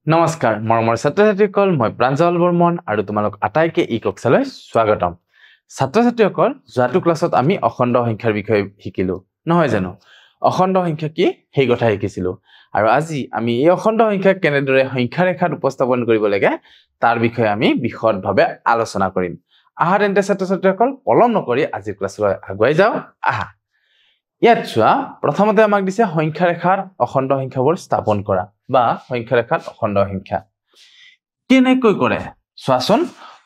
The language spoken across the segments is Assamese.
নমস্কাৰ মৰমৰ ছাত্ৰ-ছাত্ৰীসকল মই প্ৰাঞ্জল বৰ্মন আৰু তোমালোক আটাইকে ই কক্ষালৈ স্বাগতম ছাত্ৰ-ছাত্ৰীসকল যোৱাটো ক্লাছত আমি অখণ্ড সংখ্যাৰ বিষয়ে শিকিলো নহয় জানো অখণ্ড সংখ্যা কি সেই কথা শিকিছিলো আৰু আজি আমি এই অখণ্ড সংখ্যাক কেনেদৰে সংখ্যা ৰেখাত উপস্থাপন কৰিব লাগে তাৰ বিষয়ে আমি বিশদভাৱে আলোচনা কৰিম আহা তেন্তে ছাত্ৰ-ছাত্ৰীসকল পলম নকৰি আজিৰ ক্লাছলৈ আগুৱাই যাওঁ আহা ইয়াত চোৱা প্ৰথমতে আমাক দিছে সংখ্যা ৰেখাত অখণ্ড সংখ্যাবোৰ স্থাপন কৰা বা সংখ্যা ৰেখাত অখণ্ড সংখ্যা কেনেকৈ কৰে চোৱাচোন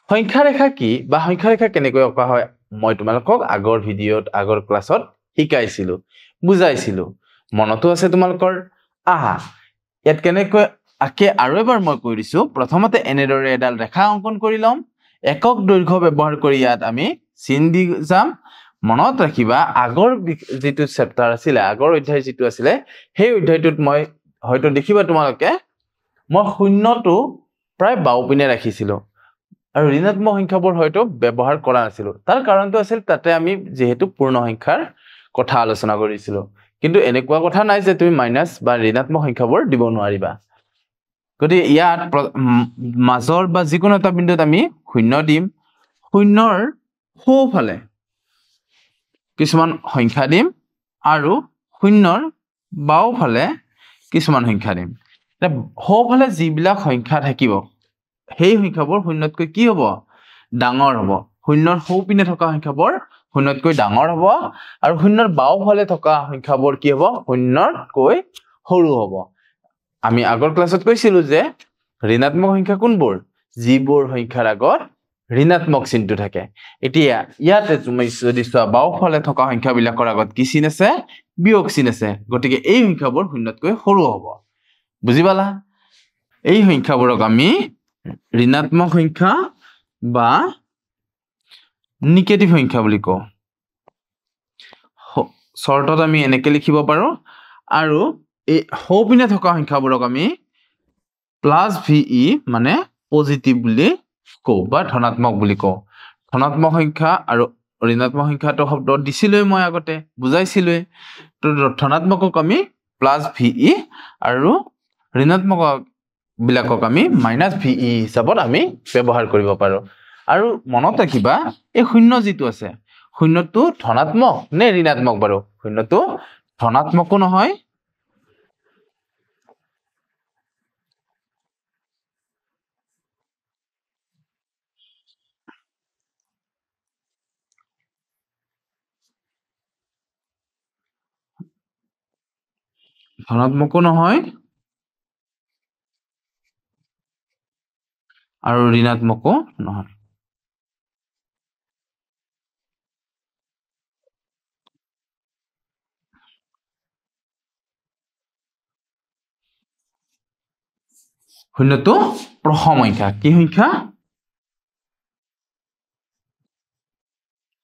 সংখ্যা ৰেখা কি বা সংখ্যা ৰেখা কেনেকৈ অঁকা হয় মই তোমালোকক আগৰ ভিডিঅত আগৰ ক্লাছত শিকাইছিলো বুজাইছিলো মনতো আছে তোমালোকৰ আহা ইয়াত কেনেকৈ আকে আৰু এবাৰ মই কৈ দিছো প্ৰথমতে এনেদৰে এডাল ৰেখা অংকন কৰি লম একক দৈৰ্ঘ্য ব্যৱহাৰ কৰি ইয়াত আমি চিন দি যাম মনত ৰাখিবা আগৰ যেটো চেপ্টাৰ আছিল আগৰ অধ্যায় যেটো আছিল সেই অধ্যায়টোত মই হয়তো দেখিবা তোমালোকে মই শূন্যটো প্ৰায় বাওপিনে ৰাখিছিলো আৰু ঋণাত্মক সংখ্যাবোৰ হয়তো ব্যৱহাৰ কৰা নাছিল তাৰ কাৰণটো আছিল তাতে আমি যেহেতু পূৰ্ণ সংখ্যাৰ কথা আলোচনা কৰিছিলো কিন্তু এনেকুৱা কথা নাই যে তুমি মাইনাস বা ঋণাত্মক সংখ্যাবোৰ দিব নোৱাৰিবা গতি ইয়াত মাজৰ বা যিকোনো এটা বিন্দুত আমি শূন্য দিম শূন্যৰ সোঁফালে কিছুমান সংখ্যা দিম আৰু শূন্যৰ বাওফালে কিছুমান সংখ্যা দিম সোঁফালে যিবিলাক সংখ্যা থাকিব সেই সংখ্যাবোৰ শূন্যতকৈ কি হ'ব ডাঙৰ হ'ব শূন্যৰ সোঁপিনে থকা সংখ্যাবোৰ শূন্যতকৈ ডাঙৰ হ'ব আৰু শূন্যৰ বাওফালে থকা সংখ্যাবোৰ কি হ'ব শূন্যতকৈ সৰু হ'ব আমি আগৰ ক্লাছত কৈছিলো যে ঋণাত্মক সংখ্যা কোনবোৰ যিবোৰ সংখ্যাৰ আগত ঋণাত্মক চিহ্নটো থাকে এতিয়া ইয়াতে তুমি যদি চোৱা বাওফালে থকা সংখ্যাবিলাকৰ আগত কি চিহ্ন আছে বিয়োগ চিহ্ন আছে গতিকে এই সংখ্যাবোৰ শূন্যতকৈ সৰু হ'ব বুজি পালা এই সংখ্যাবোৰক আমি ঋণাত্মক সংখ্যা বা নিগেটিভ সংখ্যা বুলি কওঁ শৰ্টত আমি এনেকৈ লিখিব পাৰো আৰু এই সোঁপিনে থকা সংখ্যাবোৰক আমি প্লাস VE মানে পজিটিভ বুলি কওঁ বা ধনাত্মক বুলি কওঁ ধনাত্মক সংখ্যা আৰু ঋণাত্মক সংখ্যাটো শব্দ দিছিলৈ মই আগতে বুজাইছিলৈ তো ধনাত্মকক আমি প্লাস VE আৰু ঋণাত্মক বিলাকক আমি মাইনাস VE হিচাপত আমি ব্যৱহাৰ কৰিব পাৰো আৰু মনত ৰাখিবা এই শূন্য যেটো আছে শূন্যটো ধনাত্মক নে ঋণাত্মক বাৰু শূন্যটো ধনাত্মকো নহয় ধনাত্মকো নহয় আৰু ঋণাত্মকো নহয় শূন্যটো প্ৰথম সংখ্যা কি সংখ্যা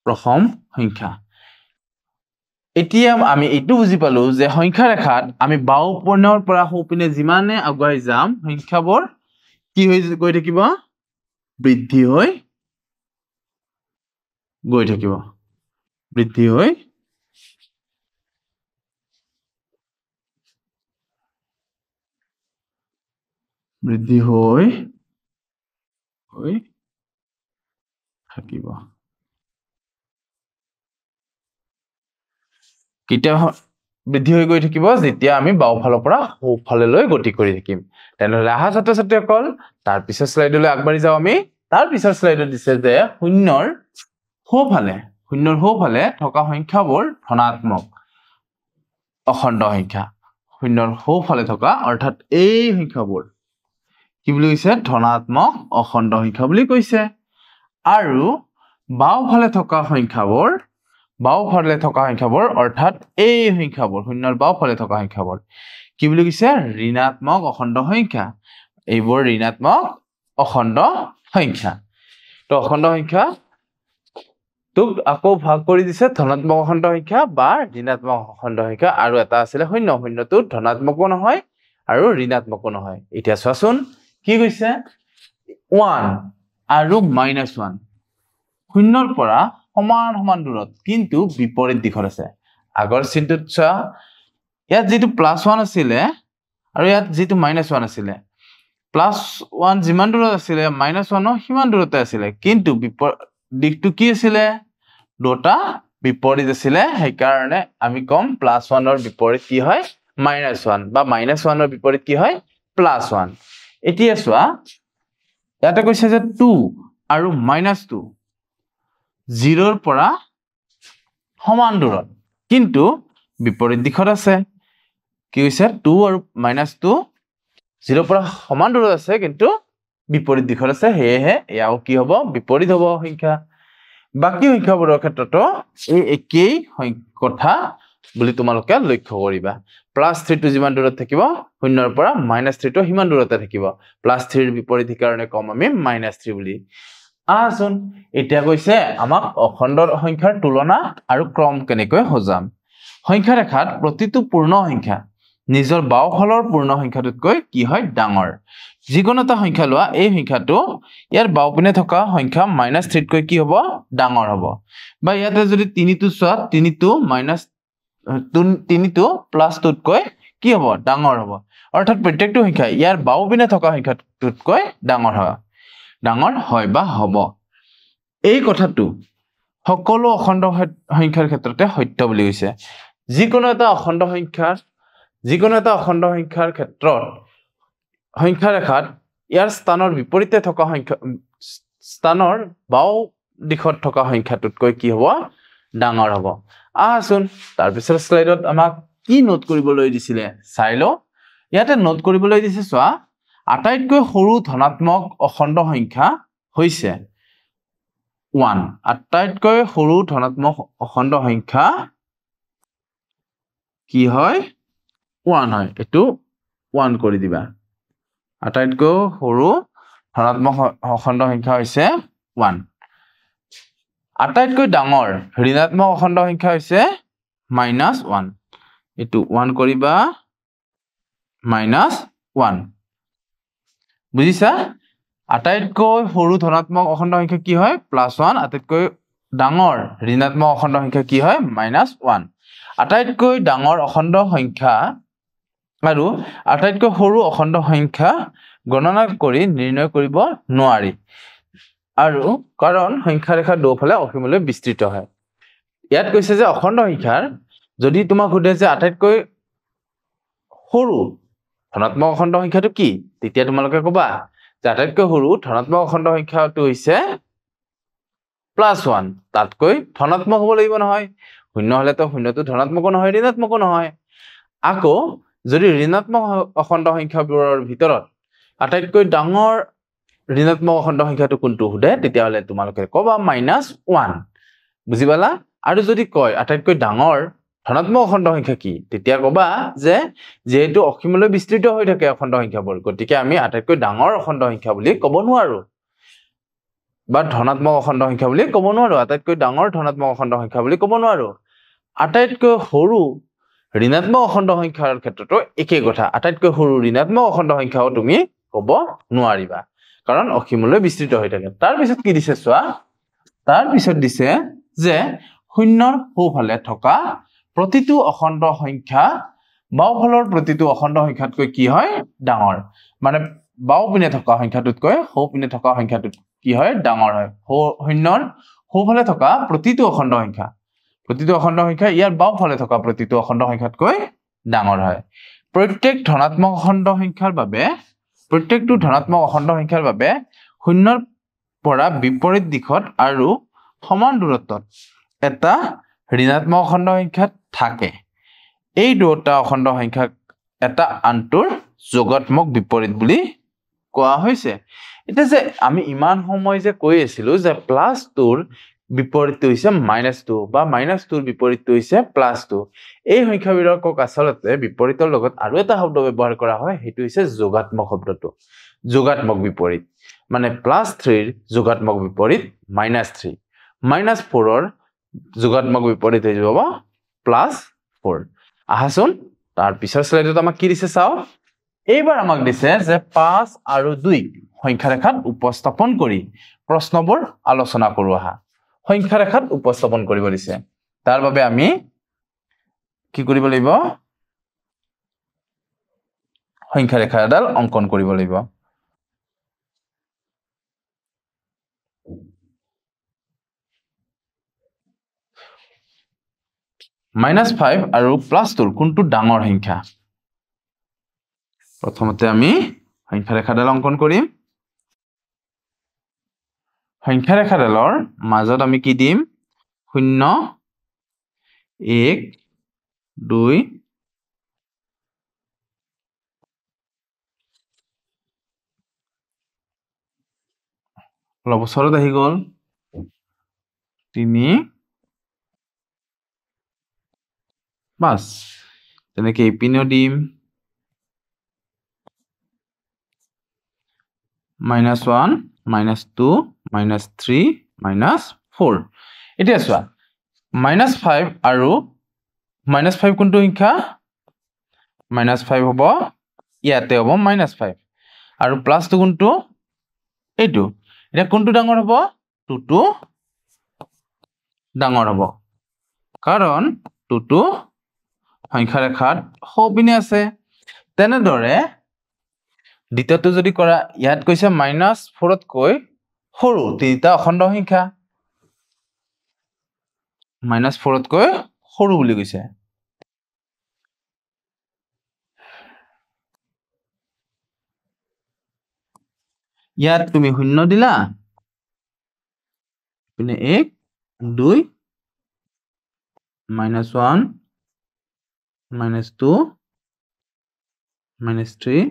প্ৰথম সংখ্যা এতিয়া আমি এইটো বুজি পালো যে সংখ্যা ৰেখাত আমি বাওপিনৰ পৰা সোঁপিনে যিমানে আগুৱাই যাম সংখ্যাবোৰ কি হৈ গৈ থাকিব বৃদ্ধি হৈ গৈ থাকিব বৃদ্ধি হৈ থাকিব কেতিয়া বৃদ্ধি হৈ গৈ থাকিব যেতিয়া আমি বাওফালৰ পৰা সোঁফাললৈ গতি কৰি থাকিম তেনেহলে আহা ছাত্ৰ-ছাত্ৰীসকল তাৰ পিছৰ স্লাইডলৈ আগবাঢ়ি যাওঁ আমি তাৰ পিছৰ স্লাইডত দিছে যে শূন্যৰ সোঁফালে থকা সংখ্যাবোৰ ধনাত্মক অখণ্ড সংখ্যা শূন্যৰ সোঁফালে থকা অৰ্থাৎ এই সংখ্যাবোৰ কি বুলি কৈছে ধনাত্মক অখণ্ড সংখ্যা বুলি কৈছে আৰু বাওফালে থকা সংখ্যাবোৰ অৰ্থাৎ এই সংখ্যাবোৰ শূন্যৰ বাওফালে থকা সংখ্যাবোৰ কি বুলি কৈছে ঋণাত্মক অখণ্ড সংখ্যা এইবোৰ ঋণাত্মক অখণ্ড সংখ্যা তো অখণ্ড সংখ্যা তোক আকৌ ভাগ কৰি দিছে ধনাত্মক অখণ্ড সংখ্যা বা ঋণাত্মক অখণ্ড সংখ্যা আৰু এটা আছিল শূন্যটো ধনাত্মকো নহয় আৰু ঋণাত্মকো নহয় এতিয়া চোৱাচোন কি কৈছে 1 আৰু -1 শূন্যৰ পৰা সমান দূৰত কিন্তু বিপৰীত দিশত আছে আগৰ চিনটোত চোৱা ইয়াত যেটো +1 আছিল আৰু ইয়াত যেটো -1 আছিল +1 যিমান দূৰত আছিলে -1 সিমান দূৰতে আছিলে কিন্তু দিকটো কি আছিলে দুটা বিপৰীত আছিলে সেইকাৰণে আমি কম +1 ৰ বিপৰীত কি হয় -1 বা -1 ৰ বিপৰীত কি হয় +1 এতিয়া চোৱা ইয়াতে কৈছে যে 2 আৰু -2 0 ৰ পৰা সমান দূৰত কিন্তু বিপৰীত দিশত আছে কি হৈছে 2 আৰু -2 0 ৰ পৰা সমান দূৰত আছে কিন্তু বিপৰীত দিশত আছে হেহে ইয়াও কি হ'ব বিপৰীত হ'ব সংখ্যা বাকি সংখ্যাবোৰৰ ক্ষেত্ৰতো এই একেই কথা বুলি তোমালোকে লক্ষ্য কৰিবা +3 টো যিমান দূৰত থাকিব 0 ৰ পৰা -3 টো সিমান দূৰতে থাকিব +3 ৰ বিপৰীত কাৰণে কম আমি -3 বুলি আচোন এতিয়া কৈছে আমাক অখণ্ড সংখ্যাৰ তুলনা আৰু ক্ৰম কেনেকৈ সজাম সংখ্যা ৰেখাত প্ৰতিটো পূৰ্ণ সংখ্যা নিজৰ বাওফালৰ পূৰ্ণ সংখ্যাটোতকৈ কি হয় ডাঙৰ যিকোনো এটা সংখ্যা লোৱা এই সংখ্যাটো ইয়াৰ বাওপিনে থকা সংখ্যা -3 তকৈ কি হ'ব ডাঙৰ হ'ব বা ইয়াতে যদি 3 টো চোৱা 3 টো -3 টো +2 তকৈ কি হ'ব ডাঙৰ হ'ব অৰ্থাৎ প্ৰত্যেকটো সংখ্যা ইয়াৰ বাওপিনে থকা সংখ্যাটোতকৈ ডাঙৰ হয় বা হ'ব এই কথাটো সকলো অখণ্ড সংখ্যাৰ ক্ষেত্ৰতে সত্য বুলি কৈছে যিকোনো এটা অখণ্ড সংখ্যাৰ ক্ষেত্ৰত সংখ্যা ৰেখাত ইয়াৰ স্থানৰ বিপৰীতে থকা স্থানৰ বাও দিশত থকা সংখ্যাটোতকৈ কি হ'ব ডাঙৰ হ'ব আচোন তাৰ পিছৰ স্লাইডত আমাক কি নোট কৰিবলৈ দিছিলে চাই লও ইয়াতে নোট কৰিবলৈ দিছে চোৱা আটাইতকৈ সৰু ধনাত্মক অখণ্ড সংখ্যা হৈছে 1 আটাইতকৈ সৰু ধনাত্মক অখণ্ড সংখ্যা কি হয় 1 হয় এটো 1 কৰি দিবা আটাইতকৈ সৰু ধনাত্মক অখণ্ড সংখ্যা হৈছে 1 আটাইতকৈ ডাঙৰ ঋণাত্মক অখণ্ড সংখ্যা হৈছে -1 এটো 1 কৰিবা -1 বুজিছা আটাইতকৈ সৰু ধনাত্মক অখণ্ড সংখ্যা কি হয় +1 আটাইতকৈ ডাঙৰ ঋণাত্মক অখণ্ড সংখ্যা কি হয় -1 আটাইতকৈ ডাঙৰ অখণ্ড সংখ্যা আৰু আটাইতকৈ সৰু অখণ্ড সংখ্যা গণনা কৰি নিৰ্ণয় কৰিব নোৱাৰি আৰু কাৰণ সংখ্যা ৰেখা দুফালে অসীমলৈ বিস্তৃত হয় ইয়াত কৈছে যে অখণ্ড সংখ্যাৰ যদি তোমাক সুধে যে আটাইতকৈ সৰু ধনাত্মক অখণ্ড সংখ্যাটো কি তেতিয়া তোমালোকে ক'বা যে আটাইতকৈ সৰু ধনাত্মক অখণ্ড সংখ্যাটো হৈছে +1 তাতকৈ ধনাত্মক হ'ব লাগিব নহয় শূন্য হলেতো শূন্যটো ধনাত্মকো নহয় ঋণাত্মকো নহয় আকৌ যদি ঋণাত্মক অখণ্ড সংখ্যাবোৰৰ ভিতৰত আটাইতকৈ ডাঙৰ ঋণাত্মক অখণ্ড সংখ্যাটো কোনটো সুধে তেতিয়া হলে তোমালোকে ক'বা -1 বুজি পালা আৰু যদি কয় আটাইতকৈ ডাঙৰ ধনাত্মক অখণ্ড সংখ্যা কি তেতিয়া ক'বা যে যেহেতু অসীমলৈ বিস্তৃত হৈ থাকে অখণ্ড সংখ্যাবোৰ গতিকে আমি আটাইতকৈ ডাঙৰ অখণ্ড সংখ্যা বুলি ক'ব নোৱাৰো বা ধনাত্মক অখণ্ড সংখ্যা বুলি ক'ব নোৱাৰো আটাইতকৈ ডাঙৰ ধনাত্মক অখণ্ড সংখ্যা বুলি ক'ব নোৱাৰো আটাইতকৈ সৰু ঋণাত্মক অখণ্ড সংখ্যাৰ ক্ষেত্ৰতো একেই কথা আটাইতকৈ সৰু ঋণাত্মক অখণ্ড সংখ্যাও তুমি ক'ব নোৱাৰিবা কাৰণ অসীমলৈ বিস্তৃত হৈ থাকে তাৰ পিছত কি দিছে চোৱা তাৰ পিছত দিছে যে শূন্যৰ সোঁফালে থকা প্ৰতিটো অখণ্ড সংখ্যা বাওফালৰ প্ৰতিটো অখণ্ড সংখ্যাতকৈ কি হয় ডাঙৰ মানে বাওপিনে থকা সংখ্যাটোতকৈ সোঁপিনে থকা সংখ্যাটো কি হয় ডাঙৰ হয় শূন্যৰ সোঁফালে থকা প্ৰতিটো অখণ্ড সংখ্যা ইয়াৰ বাওফালে থকা প্ৰতিটো অখণ্ড সংখ্যাতকৈ ডাঙৰ হয় প্ৰত্যেকটো ধনাত্মক অখণ্ড সংখ্যাৰ বাবে শূন্যৰ পৰা বিপৰীত দিশত আৰু সমান দূৰত্বত এটা ঋণাত্মক অখণ্ড সংখ্যা থাকে এই দুটা অখণ্ড সংখ্যাক এটা আনটোৰ যোগাত্মক বিপৰীত বুলি কোৱা হৈছে এটা যে আমি ইমান সময় যে কৈ আছিলো যে +2ৰ বিপৰীতটো হৈছে -2 বা -2ৰ বিপৰীতটো হৈছে +2 এই সংখ্যাবিলাকক আসলতে বিপৰীতৰ লগত আৰু এটা শব্দ ব্যৱহাৰ কৰা হয় হেতু হৈছে যোগাত্মক শব্দটো যোগাত্মক বিপৰীত মানে +3ৰ যোগাত্মক বিপৰীত -3 -4ৰ যোগাত্মক বিপৰীত হৈ যাব +4 আহাচোন তাৰ পিছৰ স্লাইডত আমাক কি দিছে চাও এইবাৰ আমাক দিছে যে 5 আৰু 2 সংখ্যা ৰেখাত উপস্থাপন কৰি প্ৰশ্নবোৰ আলোচনা কৰো আহা সংখ্যা ৰেখাত উপস্থাপন কৰিব দিছে তাৰ বাবে আমি কি কৰিব লাগিব সংখ্যা ৰেখা এডাল অঙ্কন কৰিব লাগিব -5 আৰু +2 কোনটো ডাঙৰ সংখ্যা প্ৰথমতে আমি সংখ্যা ৰেখাডাল অঙ্কন কৰিম সংখ্যা ৰেখাডালৰ মাজত আমি কি দিম 0 1 2 লবছৰত আহি গল 3 5 তেনেকে ইপিনেও দিম -1 -2 -3 -4 এতিয়া চোৱা -5 আৰু -5 কোনটো সংখ্যা -5 হ'ব ইয়াতে হ'ব -5 আৰু +2 কোনটো এইটো এটা কোনটো ডাঙৰ হ'ব 2টো ডাঙৰ হ'ব কাৰণ 2টো সংখ্যা ৰেখাত সোঁপিনে আছে তেনেদৰে দ্বিতীয়টো যদি কৰা ইয়াত কৈছে -4 তকৈ সৰু তিনিটা অখণ্ড সংখ্যা -4 তকৈ সৰু বুলি কৈছে ইয়াত তুমি 0 দিলা পিনে 1 2 -1 -2 -3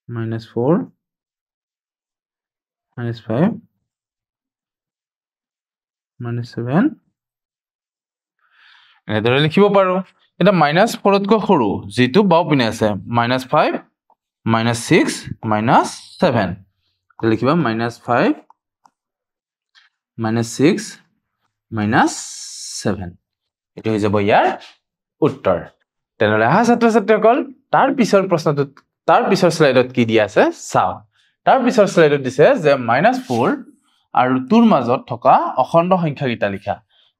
-4 -5 -7 এনেদৰে লিখিব পাৰো এটা -4 তকৈ সৰু যেটো বাও পিনে আছে -5 -6 -7 লিখিবা -5 -6 -7 এটো হৈ যাব ইয়াৰ উত্তৰ তেনেহলে হা ছাত্ৰ ছাত্ৰীসকল তাৰ পিছৰ প্ৰশ্নটো তাৰ পিছৰ স্লাইডত কি দিয়া আছে চাও তাৰ পিছৰ স্লাইডত দিছে যে -4 আৰু 2ৰ মাজত থকা অখণ্ড সংখ্যা কিটা লিখা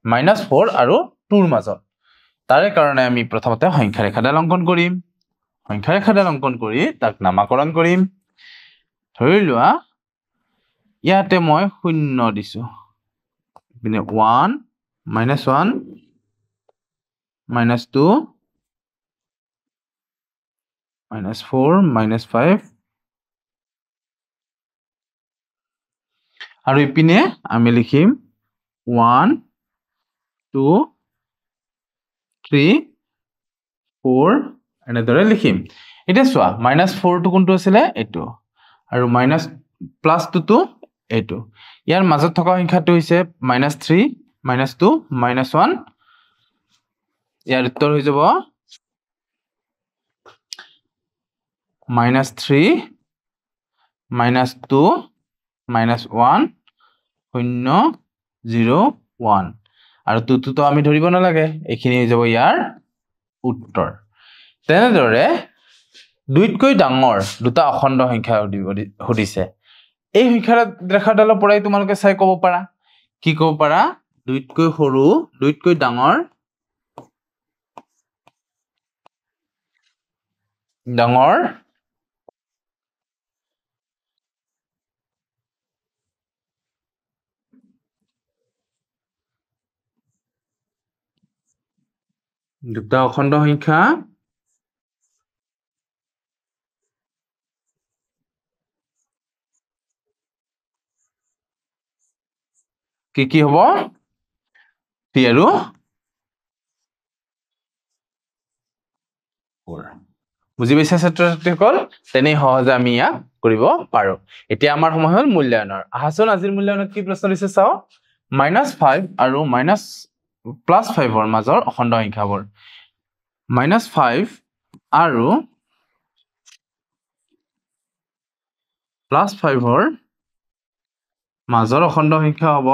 -4 আৰু 2ৰ মাজত তাৰে কাৰণে আমি প্ৰথমতে সংখ্যা ৰেখাডাল অঙ্কন কৰিম সংখ্যা ৰেখাডাল অঙ্কন কৰি তাক নামাকৰণ কৰিম ধৰি লোৱা ইয়াতে মই 0 দিছো পিনে 1 -1 -2 -4 -5 আৰু ইপিনে আমি লিখিম 1 2 3 4 এনেদৰে লিখিম এতিয়া চোৱা -4 টো কোনটো আছিল এটো আৰু +2 টো এটো ইয়াৰ মাজত থকা সংখ্যাটো হৈছে -3 -2 -1 ইয়াৰ উত্তৰ হৈ যাব -3 -2 -1 0 0 1 আৰু 2 তো আমি ধৰিব নালাগে এইখিনি হৈ যাব ইয়াৰ উত্তৰ তেনেদৰে দুইতকৈ ডাঙৰ দুটা অখণ্ড সংখ্যা হদিছে এই সংখ্যা ৰেখাডালৰ পৰাই তোমালোকে চাই ক'ব পাৰা কি ক'ব পাৰা দুইতকৈ সৰু দুইতকৈ ডাঙৰ দুটা অখণ্ড সংখ্যা কি হ'ব 3 আৰু 4 বুজি পাইছা ছাত্ৰ ছাত্ৰীসকল তেনে সহজে আমি ইয়া কৰিব পাৰো এতিয়া আমাৰ সময় হল মূল্যায়নৰ আহাচোন আজিৰ মূল্যায়নত কি প্ৰশ্ন দিছে চাও -5 আৰু +5 ৰ মাজৰ অখণ্ড সংখ্যাবোৰ -5 আৰু +5 ৰ মাজৰ অখণ্ড সংখ্যা হ'ব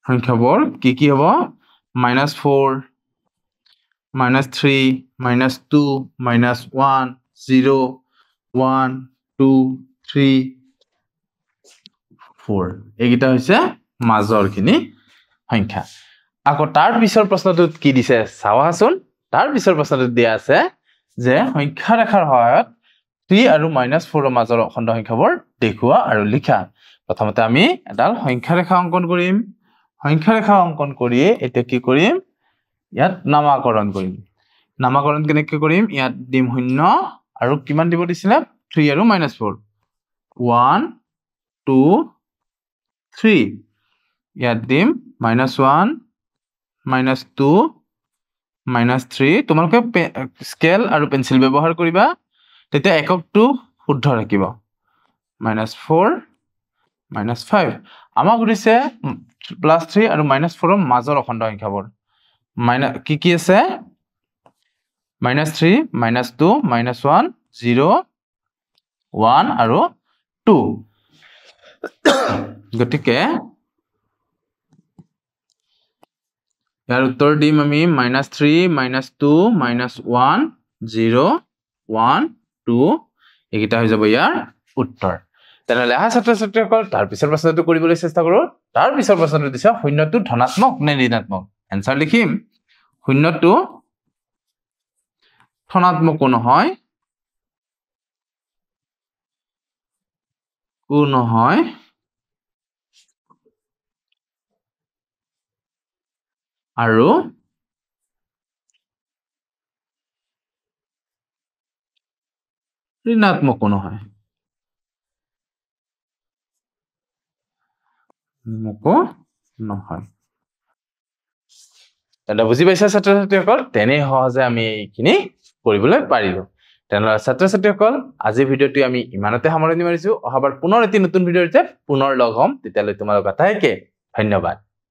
সংখ্যাবোৰ কি হ'ব -4 -3 -2 -1 0 1 2 3 4 এইগিটা হৈছে মাজৰখিনি সংখ্যা আকৌ তাৰ পিছৰ প্ৰশ্নটোত কি দিছে চাওহাচোন তাৰ পিছৰ প্ৰশ্নটো দিয়া আছে যে সংখ্যা ৰেখাৰ সহায়ত 3 আৰু -4 ৰ মাজৰ অখণ্ড সংখ্যাবোৰ দেখুওৱা আৰু লিখা প্ৰথমতে আমি এডাল সংখ্যা ৰেখা অংকন কৰিম সংখ্যা ৰেখা অংকন কৰি এটা কি কৰিম ইয়াত নামাকৰণ কৰিম নামাকৰণ কেনেকৈ কৰিম ইয়াত দিম 0 আৰু কিমান দিব দিছিলে 3 আৰু -4 1 2 3 ইয়াত দিম -1 -2 -3 তোমালোকে স্কেল আৰু পেন্সিল ব্যৱহাৰ কৰিবা তেতিয়া এককটো শুদ্ধ ৰাখিব -4 -5 আমাক সুধিছে +3 আৰু -4 ৰ মাজৰ অখণ্ড সংখ্যাবোৰ কি আছে -3 -2 -1 0 1 আৰু 2 গতিকে ইয়াৰ উত্তৰ দিম আমি -3 -2 -1 0 1 2 এইকেইটা হৈ যাব ইয়াৰ উত্তৰ তেনেহলে আহা ছাত্ৰ-ছাত্ৰীসকল তাৰ পিছৰ প্ৰশ্নটো কৰিবলৈ চেষ্টা কৰো তাৰ পিছৰ প্ৰশ্নটো দিছে শূন্যটো ধনাত্মক নে ঋণাত্মক এনসাৰ লিখিম শূন্যটো ধনাত্মকো নহয় আৰু ঋণাত্মকো নহয় তেনে বুজি পাইছা ছাত্ৰ-ছাত্ৰীসকল তেনে সহজে আমি এইখিনি কৰিবলৈ পাৰিলো তেনেহলে ছাত্ৰ-ছাত্ৰীসকল আজি ভিডিঅ'টো আমি ইমানতে সামৰণি মাৰিছো অহাবাৰ পুনৰ এটি নতুন ভিডিঅ'তে পুনৰ লগ হ'ম তেতিয়ালৈ তোমালোক আটাইকে ধন্যবাদ